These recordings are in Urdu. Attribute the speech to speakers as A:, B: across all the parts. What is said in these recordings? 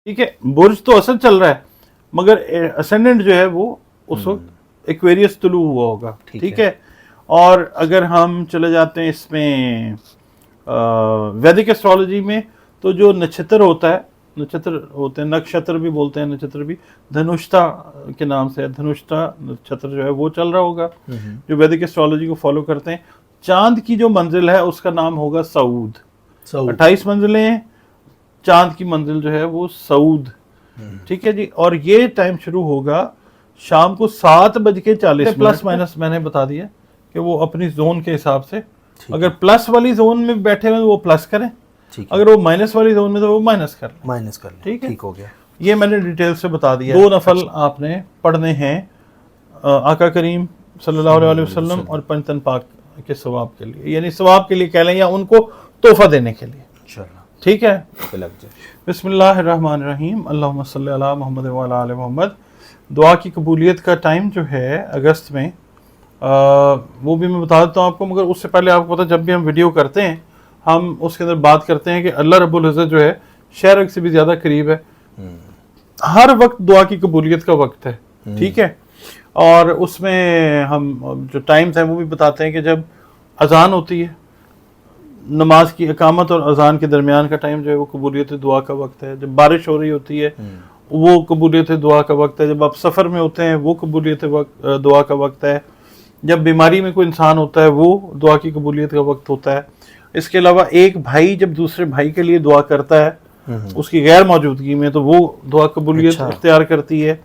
A: ٹھیک ہے. برج تو اصل چل رہا ہے مگر اسینڈنٹ جو ہے وہ اس وقت ایکویریس طلوع ہوا ہوگا. ٹھیک ہے. اور اگر ہم چلے جاتے ہیں اس میں ویدک ایسٹرالوجی میں تو جو نچھتر ہوتا ہے، نچھتر ہوتے ہیں، نکشتر بھی بولتے ہیں، نچھتر بھی دھنشتا کے نام سے، دھنشتا نچھتر جو ہے وہ چل رہا ہوگا جو ویدک ایسٹرالوجی کو فالو کرتے ہیں. چاند کی جو منزل ہے اس کا نام ہوگا سعود. 28 منزلیں ہیں، چاند کی منزل جو ہے وہ سعود. ٹھیک ہے جی. اور یہ ٹائم شروع ہوگا شام کو 7:40 پلس مائنس میں نے بتا دیا کہ وہ اپنی زون کے حساب سے، اگر پلس والی زون میں بیٹھے ہوئے وہ پلس کریں، اگر وہ مائنس والی زون میں تو وہ مائنس کر لیں. ٹھیک ہے.
B: ہو گیا.
A: یہ میں نے ڈیٹیل سے بتا دیا. 2 نفل آپ نے پڑھنے ہیں آقا کریم صلی اللہ علیہ وسلم اور پنجتن پاک کے ثواب کے لیے، یعنی ثواب کے لیے کہہ لیں یا ان کو تحفہ دینے کے لیے. ٹھیک ہے. بسم اللہ الرحمن الرحیم. اللہم صلی علی محمد وعلی آل محمد. دعا کی قبولیت کا ٹائم جو ہے اگست میں، وہ بھی میں بتا دیتا ہوں آپ کو، مگر اس سے پہلے آپ کو پتا جب بھی ہم ویڈیو کرتے ہیں ہم اس کے اندر بات کرتے ہیں کہ اللہ رب العزت جو ہے شہر سے بھی زیادہ قریب ہے. ہر وقت دعا کی قبولیت کا وقت ہے. ٹھیک ہے. اور اس میں ہم جو ٹائمز ہیں وہ بھی بتاتے ہیں کہ جب اذان ہوتی ہے، نماز کی اقامت اور اذان کے درمیان کا ٹائم جو ہے وہ قبولیت دعا کا وقت ہے. جب بارش ہو رہی ہوتی ہے وہ قبولیت دعا کا وقت ہے. جب آپ سفر میں ہوتے ہیں وہ قبولیت دعا کا وقت ہے. جب بیماری میں کوئی انسان ہوتا ہے وہ دعا کی قبولیت کا وقت ہوتا ہے. اس کے علاوہ ایک بھائی جب دوسرے بھائی کے لیے دعا کرتا ہے اس کی غیر موجودگی میں تو وہ دعا قبولیت اختیار کرتی ہے.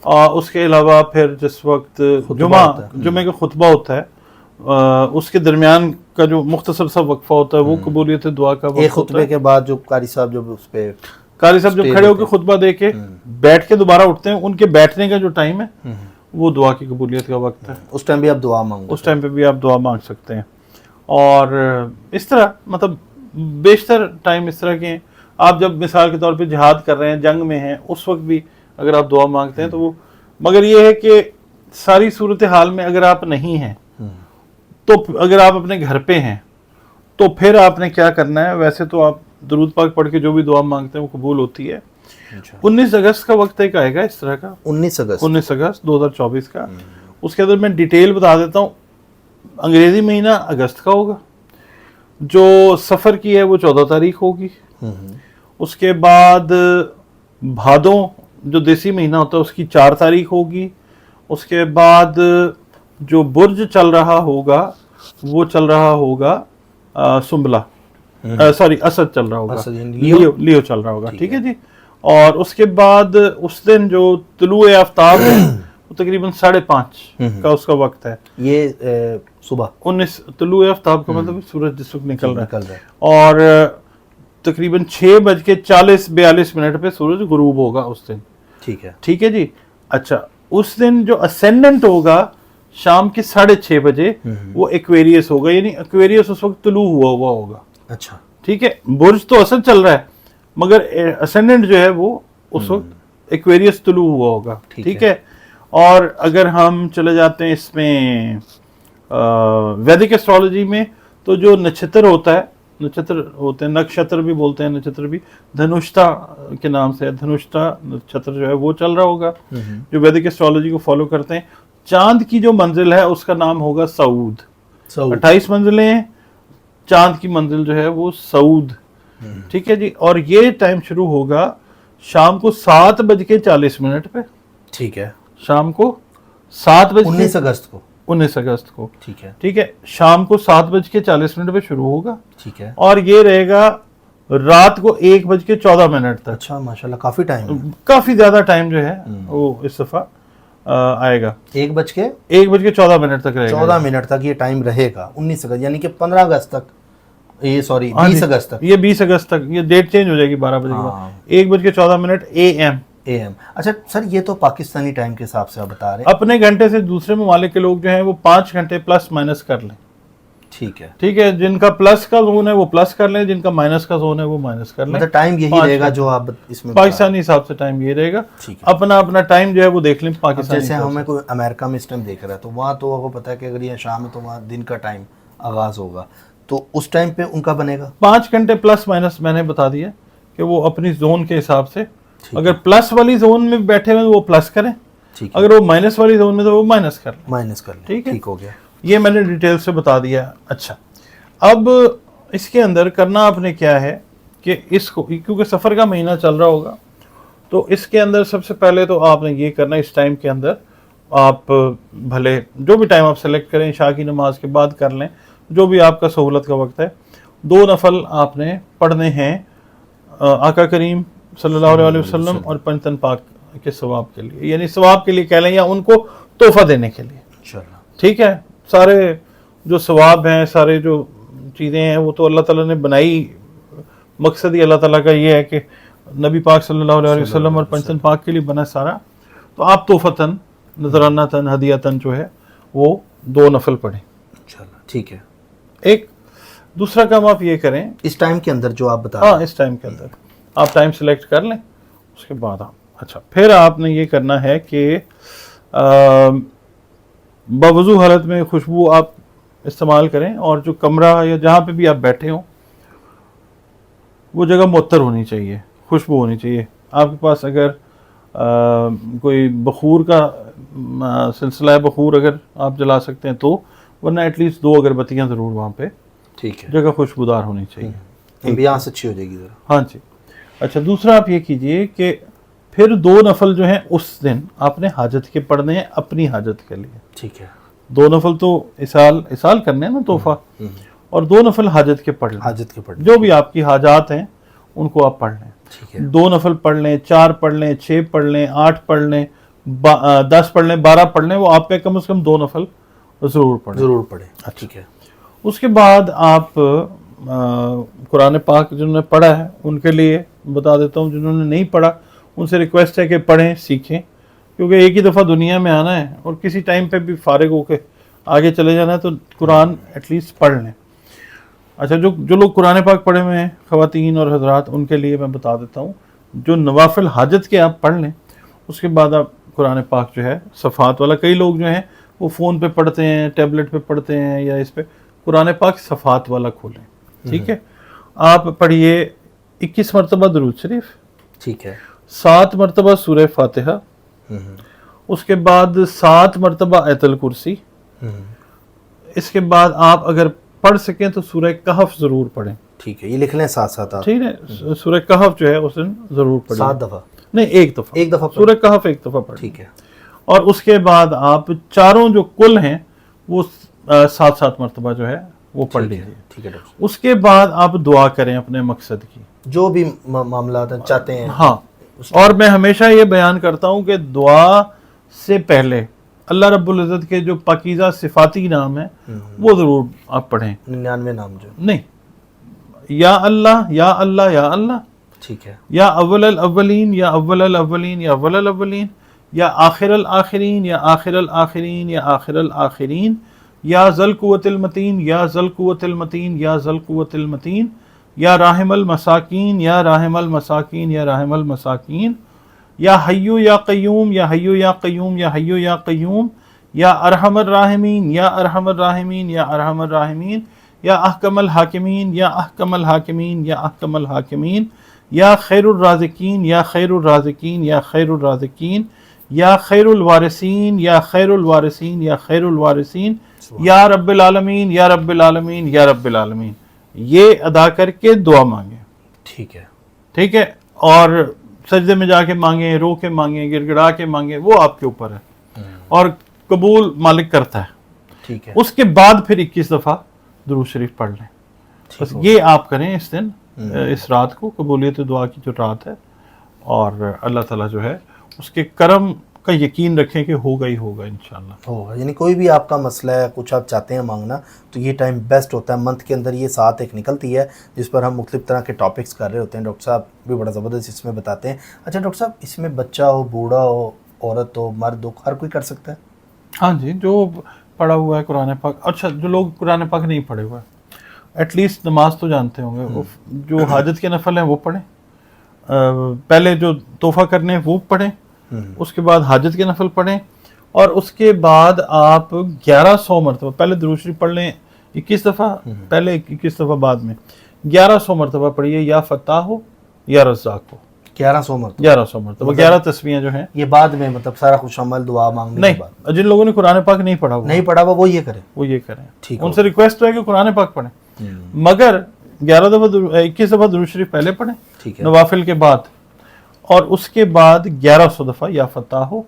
A: اس کے علاوہ پھر جس وقت جمعے کا خطبہ ہوتا ہے اس کے درمیان کا جو مختصر سا وقفہ ہوتا ہے وہ قبولیت دعا کا وقت.
B: ایک خطبے کے بعد جو قاری صاحب
A: جب کھڑے ہو کے خطبہ دے کے بیٹھ کے دوبارہ اٹھتے ہیں، ان کے بیٹھنے کا جو ٹائم ہے وہ دعا کی قبولیت کا وقت ہے.
B: اس ٹائم بھی آپ دعا مانگو،
A: اس ٹائم پہ بھی آپ دعا مانگ سکتے ہیں. اور اس طرح مطلب بیشتر ٹائم اس طرح کے ہیں. آپ جب مثال کے طور پہ جہاد کر رہے ہیں، جنگ میں ہیں، اس وقت بھی اگر آپ دعا مانگتے ہیں تو وہ، مگر یہ ہے کہ ساری صورتحال میں اگر آپ نہیں ہیں تو اگر آپ اپنے گھر پہ ہیں تو پھر آپ نے کیا کرنا ہے. ویسے تو آپ درود پاک پڑھ کے جو بھی دعا مانگتے ہیں وہ قبول ہوتی ہے. 19 اگست کا وقت ایک آئے گا اس طرح کا، 19 اگست 2024 کا. اس کے اندر میں ڈیٹیل بتا دیتا ہوں. انگریزی مہینہ اگست کا ہوگا، جو سفر کی ہے وہ 14 تاریخ ہوگی. اس کے بعد بھادوں جو دیسی مہینہ ہوتا ہے اس کی 4 تاریخ ہوگی. اس کے بعد جو برج چل رہا ہوگا وہ چل رہا ہوگا سنبلا، سوری اسد چل رہا ہوگا، لیو چل رہا ہوگا. ٹھیک ہے جی. اور اس کے بعد اس دن جو طلوع آفتاب ہے وہ تقریباً 5:30 کا اس کا وقت ہے.
B: یہ صبح
A: 19 طلوع آفتاب کا مطلب سورج جس وقت نکل رہا ہے. اور تقریباً 6:40-42 پہ سورج غروب ہوگا اس دن.
B: ٹھیک ہے.
A: ٹھیک ہے جی. اچھا، اس دن جو اسینڈنٹ ہوگا شام کے 6:30 بجے وہ ایکویریس ہوگا، یعنی ایکویریس اس وقت طلوع ہوا ہوگا.
B: اچھا.
A: ٹھیک ہے. برج تو اصل چل رہا ہے مگر اسینڈنٹ جو ہے وہ اس وقت ایکویریس طلوع ہوا ہوگا. ٹھیک ہے. اور اگر ہم چلے جاتے ہیں اس میں ویدک ایسٹرالوجی میں تو جو نچھتر ہوتا ہے، نچھتر ہوتے ہیں، نکشتر بھی بولتے ہیں، نچھتر بھی دھنشتا کے نام سے، دھنشتا نچھتر جو ہے وہ چل رہا ہوگا جو ویدک ایسٹرالوجی کو فالو کرتے ہیں. چاند کی جو منزل ہے اس کا نام ہوگا سعود. 28 منزلیں ہیں، چاند کی منزل جو ہے وہ سعود. ٹھیک ہے جی. اور یہ ٹائم شروع ہوگا شام کو 7:40 پہ.
B: ٹھیک ہے.
A: شام کو 19 اگست کو.
B: ٹھیک ہے.
A: ٹھیک ہے. شام کو 7:40 پہ شروع ہوگا.
B: ٹھیک ہے.
A: اور یہ رہے گا رات کو 1:14 تک.
B: اچھا، ماشاءاللہ کافی ٹائم،
A: کافی زیادہ ٹائم جو ہے وہ اس دفعہ آئے گا.
B: 1:14
A: تک رہے گا.
B: 14 منٹ تک یہ ٹائم رہے گا. 19 اگست یعنی کہ 15 اگست تک، یہ سوری 20 اگست تک،
A: یہ 20 اگست تک یہ ڈیٹ چینج ہو جائے گی 12 بجے کے بعد. 1:14 AM.
B: اچھا سر، یہ تو پاکستانی ٹائم کے حساب سے آپ بتا رہے ہیں.
A: اپنے گھنٹے سے دوسرے ممالک کے لوگ جو ہیں وہ 5 گھنٹے پلس مائنس کر لیں.
B: ٹھیک ہے.
A: ٹھیک ہے. جن کا پلس کا زون ہے وہ پلس کر لیں، جن کا مائنس کا زون ہے وہ مائنس کر لیں.
B: مطلب ٹائم یہی رہے گا جو آپ اس میں
A: پاکستانی حساب سے ٹائم یہ رہے گا. اپنا اپنا ٹائم جو ہے وہ دیکھ لیں پاکستانی.
B: جیسے ہمیں کوئی امریکہ میں اس ٹائم دیکھ رہا ہے تو وہاں تو آپ کو پتا ہے کہ اگر یہ شام ہے تو وہاں دن کا ٹائم آغاز ہوگا، تو اس ٹائم پہ ان کا بنے گا
A: 5 گھنٹے پلس مائنس. میں نے بتا دیا کہ وہ اپنی زون کے حساب سے اگر پلس والی زون میں بیٹھے ہوئے وہ پلس کریں, اگر وہ مائنس والی زون میں تو وہ مائنس کر لیں. ٹھیک ہے,
B: ہو گیا.
A: یہ میں نے ڈیٹیل سے بتا دیا. اچھا, اب اس کے اندر کرنا آپ نے کیا ہے کہ اس کو, کیونکہ سفر کا مہینہ چل رہا ہوگا, تو اس کے اندر سب سے پہلے تو آپ نے یہ کرنا, اس ٹائم کے اندر آپ بھلے جو بھی ٹائم آپ سلیکٹ کریں, عشاء کی نماز کے بعد کر لیں, جو بھی آپ کا سہولت کا وقت ہے. 2 نفل آپ نے پڑھنے ہیں آقا کریم صلی اللہ علیہ وسلم اور پنجتن پاک کے ثواب کے لیے, یعنی ثواب کے لیے کہہ لیں یا ان کو تحفہ دینے کے لیے انشاءاللہ. ٹھیک ہے, سارے جو ثواب ہیں, سارے جو چیزیں ہیں, وہ تو اللہ تعالیٰ نے بنائی. مقصد ہی اللہ تعالیٰ کا یہ ہے کہ نبی پاک صلی اللہ علیہ وسلم اور پنجتن پاک کے لیے بنا سارا. تو آپ تحفتاً, نذرانہ تن, ہدیتاً جو ہے وہ 2 نفل پڑھیں
B: انشاءاللہ. ٹھیک ہے.
A: ایک دوسرا کام آپ یہ کریں
B: اس ٹائم کے اندر جو آپ بتا رہے ہیں,
A: اس ٹائم کے اندر آپ ٹائم سلیکٹ کر لیں, اس کے بعد آپ اچھا پھر آپ نے یہ کرنا ہے کہ باوضو حالت میں خوشبو آپ استعمال کریں, اور جو کمرہ یا جہاں پہ بھی آپ بیٹھے ہوں وہ جگہ معطر ہونی چاہیے, خوشبو ہونی چاہیے. آپ کے پاس اگر کوئی بخور کا سلسلہ ہے, بخور اگر آپ جلا سکتے ہیں تو, ورنہ ایٹ لیسٹ 2 اگربتیاں ضرور وہاں پہ,
B: ٹھیک ہے,
A: جگہ خوشبودار ہونی چاہیے.
B: ایمبیانس اچھی ہو جائے گی ذرا.
A: ہاں جی. اچھا, دوسرا آپ یہ کیجئے کہ پھر 2 نفل جو ہیں اس دن آپ نے حاجت کے پڑھنے ہیں, اپنی حاجت کے لیے.
B: ٹھیک ہے.
A: 2 نفل تو اسال کرنے ہیں نا, تحفہ, اور 2 نفل حاجت کے پڑھ لیں.
B: حاجت کے پڑھ لیں,
A: جو بھی آپ کی حاجات ہیں ان کو آپ پڑھ لیں.
B: ٹھیک ہے.
A: 2 نفل پڑھ لیں, 4 پڑھ لیں, 6 پڑھ لیں, 8 پڑھ لیں, 10 پڑھ لیں, 12 پڑھ لیں, وہ آپ پہ کم از کم 2 نفل ضرور پڑھیں.
B: ٹھیک ہے.
A: اس کے بعد آپ قرآن پاک جنہوں نے پڑھا ہے ان کے لیے بتا دیتا ہوں, جنہوں نے نہیں پڑھا ان سے ریکویسٹ ہے کہ پڑھیں, سیکھیں, کیونکہ ایک ہی دفعہ دنیا میں آنا ہے اور کسی ٹائم پہ بھی فارغ ہو کے آگے چلے جانا ہے, تو قرآن ایٹ لیسٹ پڑھ لیں. اچھا, جو لوگ قرآن پاک پڑھے ہوئے ہیں خواتین اور حضرات, ان کے لیے میں بتا دیتا ہوں, جو نوافل حاجت کے آپ پڑھ لیں, اس کے بعد آپ قرآن پاک جو ہے صفحات والا, کئی لوگ جو ہیں وہ فون پہ پڑھتے ہیں, ٹیبلٹ پہ پڑھتے ہیں, یا اس پہ, قرآن پاک صفحات والا کھولیں. ٹھیک ہے. آپ پڑھیے 21 مرتبہ درود شریف.
B: ٹھیک ہے.
A: 7 مرتبہ سورہ فاتحہ, اس کے بعد 7 مرتبہ آیت الکرسی. اس کے بعد آپ اگر پڑھ سکیں تو سورہ کہف ضرور پڑھیں.
B: ٹھیک ہے, یہ لکھ لیں ساتھ ساتھ آپ.
A: ٹھیک ہے, سورہ کہف جو ہے اس دن ضرور پڑھیں.
B: 7 دفعہ
A: نہیں, ایک دفعہ سورہ کہف 1 دفعہ پڑھیں.
B: ٹھیک ہے.
A: اور اس کے بعد آپ چاروں جو کل ہیں وہ 7 مرتبہ جو ہے وہ پڑھ لیجیے.
B: ٹھیک ہے.
A: اس کے بعد آپ دعا کریں اپنے مقصد کی,
B: جو بھی معاملات چاہتے ہیں.
A: ہاں, اور میں ہمیشہ یہ بیان کرتا ہوں کہ دعا سے پہلے اللہ رب العزت کے جو پاکیزہ صفاتی نام ہیں وہ ضرور آپ پڑھیں.
B: 99 نام جو
A: نہیں, یا اللہ یا اللہ یا اللہ.
B: ٹھیک ہے.
A: یا اول الاولین یا اول الاولین یا اول الاولین, یا آخر الآخرین یا آخر الآخرین یا آخر الآخرین, یا ذل قوت المتین یا ذل قوت المتین یا ذل قوت المتین, یا راحم المساکین یا راحم المساکین یا راحم المساکین, یا حیو یا قیوم یا حیو یا قیوم یا حیو یا قیوم, یا ارحم الراحمین یا ارحم الراحمین یا ارحم الراحمین, یا احکم الحاکمین یا احکم الحاکمین یا احکم الحاکمین, یا خیر الرازقین یا خیر الرازقین یا خیر الرازقین, یا خیر الوارثین یا خیر الوارثین یا خیر الوارثین, یا رب العالمین یا رب العالمین یا رب العالمین. یہ ادا کر کے دعا مانگیں.
B: ٹھیک ہے.
A: ٹھیک ہے. اور سجدے میں جا کے مانگیں, رو کے مانگیں, گڑ گڑا کے مانگیں, وہ آپ کے اوپر ہے, اور قبول مالک کرتا ہے.
B: ٹھیک ہے.
A: اس کے بعد پھر 21 دفعہ درود شریف پڑھ لیں. بس یہ آپ کریں اس دن, اس رات کو, قبولیت دعا کی جو رات ہے, اور اللہ تعالیٰ جو ہے اس کے کرم کا یقین رکھیں کہ ہوگا ہی ہوگا انشاءاللہ.
B: ہوگا, یعنی کوئی بھی آپ کا مسئلہ ہے, کچھ آپ چاہتے ہیں مانگنا, تو یہ ٹائم بیسٹ ہوتا ہے. منتھ کے اندر یہ ساتھ ایک نکلتی ہے جس پر ہم مختلف طرح کے ٹاپکس کر رہے ہوتے ہیں. ڈاکٹر صاحب بھی بڑا زبردست اس میں بتاتے ہیں. اچھا ڈاکٹر صاحب, اس میں بچہ ہو, بوڑھا ہو, عورت ہو, مرد ہو, ہر کوئی کر سکتا ہے؟
A: ہاں جی, جو پڑھا ہوا ہے قرآن پاک. اچھا, جو لوگ قرآن پاک نہیں پڑھے ہوئے ایٹ لیسٹ نماز تو جانتے ہوں گے, جو حاجت کے نفل ہیں وہ پڑھیں, پہلے جو تحفہ کرنے ہیں وہ پڑھیں, اس کے بعد حاجت کے نفل پڑھیں, اور اس کے بعد آپ 1100 مرتبہ پہلے درود شریف پڑھ لیں 21 دفعہ, پہلے 21 دفعہ بعد میں 1100 مرتبہ پڑھیے, یا فتاح ہو یا رزاق ہو.
B: 1100 مرتبہ
A: 1100 مرتبہ 11 تسبیحیں جو ہیں.
B: یہ بعد میں مطلب سارا خوش عمل دعا مانگنے کے بعد
A: نہیں, جن لوگوں نے قرآن پاک نہیں پڑھا
B: نہیں پڑھا ہوا وہ یہ کریں.
A: وہ یہ کریں.
B: ٹھیک
A: ان سے ریکویسٹ ہے کہ قرآن پاک پڑھیں, مگر 11 دفعہ 21 دفعہ درود شریف پہلے پڑھیں
B: ٹھیک ہے
A: نوافل کے بعد, اور اس کے بعد 1100 دفعہ یا فتاح ہو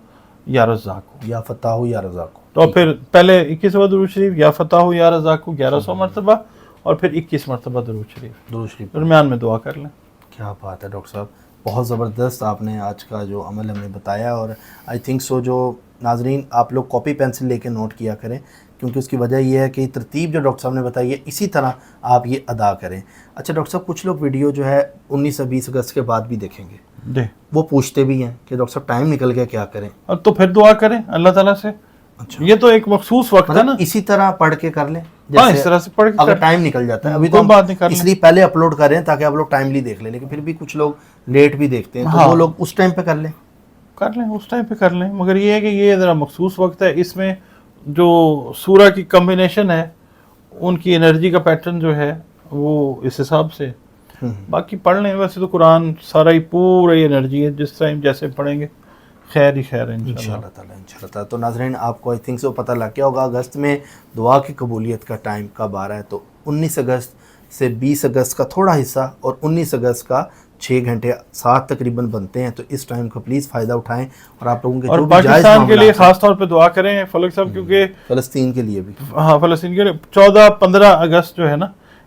A: یا رزاق ہو.
B: یا فتح ہو یا رزاق ہو.
A: تو پھر پہلے 21 دفعہ درود شریف یا فتح ہو یا رزاق ہو 1100 مرتبہ, اور پھر 21 مرتبہ درود شریف,
B: درود شریف.
A: درمیان میں دعا کر لیں.
B: کیا بات ہے ڈاکٹر صاحب, بہت زبردست آپ نے آج کا جو عمل ہمیں بتایا, اور آئی تھنک سو جو ناظرین آپ لوگ کاپی پینسل لے کے نوٹ کیا کریں, کیونکہ اس کی وجہ یہ ہے کہ ترتیب جو ڈاکٹر صاحب نے بتائی ہے اسی طرح آپ یہ ادا کریں. اچھا ڈاکٹر صاحب, کچھ لوگ ویڈیو جو ہے 19 سے 20 اگست کے بعد بھی دیکھیں گے,
A: جی
B: وہ پوچھتے بھی ہیں کہ ڈاکٹر صاحب ٹائم نکل گیا کیا کریں,
A: اور تو پھر دعا کریں اللہ تعالیٰ سے.
B: اچھا
A: یہ تو ایک مخصوص وقت ہے نا,
B: اسی طرح پڑھ کے کر لیں
A: ہاں اس طرح سے پڑھ کے
B: اگر ٹائم نکل جاتا ہے. ابھی تو
A: کوئی بات نہیں, کر
B: اس لیے پہلے اپلوڈ کر رہے ہیں تاکہ آپ لوگ ٹائملی دیکھ لیں, لیکن پھر بھی کچھ لوگ لیٹ بھی دیکھتے ہیں, تو وہ لوگ اس ٹائم پہ کر لیں
A: اس ٹائم پہ کر لیں. مگر یہ ہے کہ یہ ذرا مخصوص وقت ہے, اس میں جو سورہ کی کمبینیشن ہے ان کی انرجی کا پیٹرن جو ہے وہ اس حساب سے. باقی پڑھ لیں, ویسے تو قرآن سارا ہی پورا ہی انرجی ہے, جس ٹائم جیسے پڑھیں گے خیر ہی خیر ہے
B: انشاءاللہ تعالیٰ انشاءاللہ تعالیٰ. تو ناظرین آپ کو آئی تھنک سو پتہ لگ گیا ہوگا اگست میں دعا کی قبولیت کا ٹائم کب آ رہا ہے. تو 19 اگست سے 20 اگست کا تھوڑا حصہ اور 19 اگست کا 6 گھنٹے 7 تقریباً بنتے ہیں, تو اس ٹائم کا پلیز فائدہ اٹھائیں. اور آپ لوگوں کے
A: اور
B: جو بھی جائز
A: پاکستان کے لیے
B: معاملات
A: خاص طور پہ دعا کریں فلک صاحب, کیونکہ
B: فلسطین کے لیے بھی,
A: ہاں فلسطین کے لیے 14-15 اگست جو ہے نا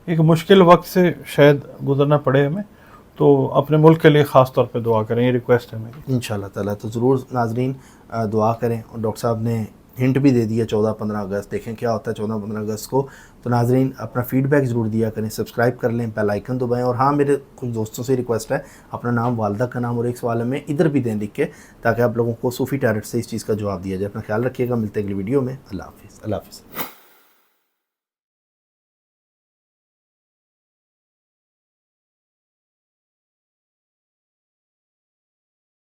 A: ایک مشکل وقت سے شاید گزرنا پڑے ہمیں, تو اپنے ملک کے لیے خاص طور پہ دعا کریں, یہ ریکویسٹ ہے میری
B: انشاءاللہ تعالیٰ. تو ضرور ناظرین دعا کریں. اور ڈاکٹر صاحب نے ہنٹ بھی دے دیا 14-15 اگست, دیکھیں کیا ہوتا ہے 14-15 اگست کو. تو ناظرین اپنا فیڈ بیک ضرور دیا کریں, سبسکرائب کر لیں, بیل آئیکن دبائیں. اور ہاں میرے کچھ دوستوں سے ریکویسٹ ہے اپنا نام, والدہ کا نام اور ایک سوال میں ادھر بھی دیں لکھ کے, تاکہ آپ لوگوں کو صوفی ٹیرٹ سے اس چیز کا جواب دیا جائے. اپنا خیال رکھیے گا, ملتے ہیں اگلی ویڈیو میں. اللہ حافظ. اللہ حافظ.